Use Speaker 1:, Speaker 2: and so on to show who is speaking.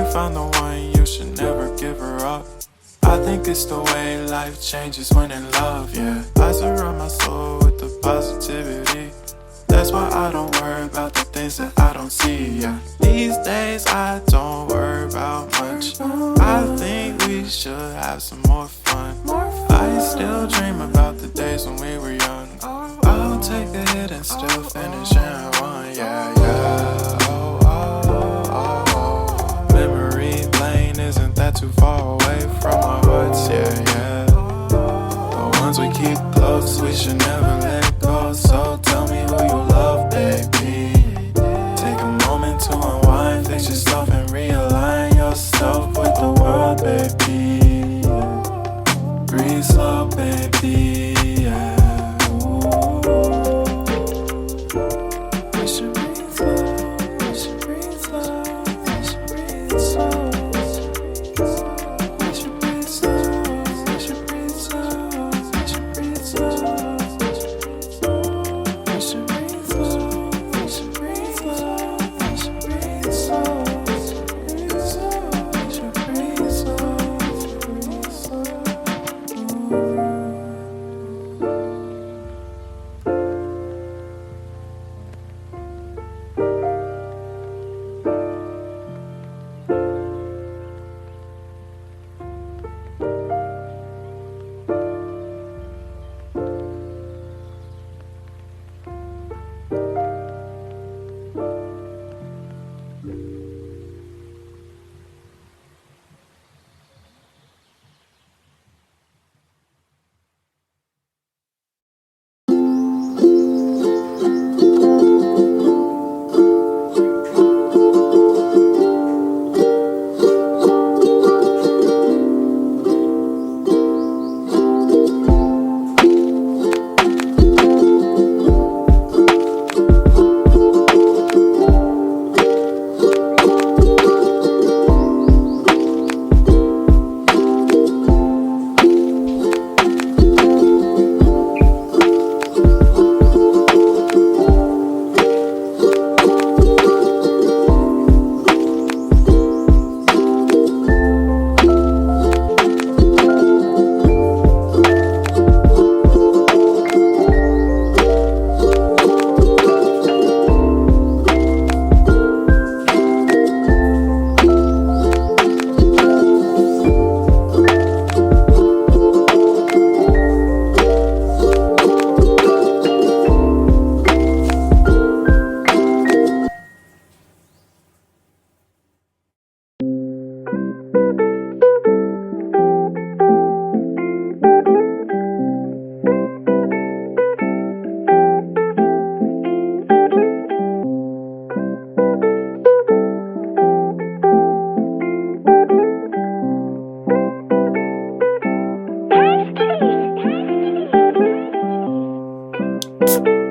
Speaker 1: you found the one, you should never give her up. I think it's the way life changes when in love, yeah. I surround my soul with the positivity. That's why I don't worry about the things that I don't see, yeah. These days I don't worry about much. I think we should have some more fun. I still dream about the days when we were young. I'll take a hit and still finish in one, yeah, yeah. Oh, oh, oh, oh. Memory lane isn't that too far away from our hearts, yeah, yeah. The ones we keep close, we should never let go. So tell me who you love, baby. Take a moment to unwind, fix yourself and realign yourself with the world, baby. Breathe slow, baby, yeah. We should breathe slow, we should breathe slow, we should breathe slow. We should breathe slow, we should breathe slow, we should breathe slow. We should breathe slow, we should breathe slow, we should breathe slow. We should breathe slow, breathe slow.
Speaker 2: Merci.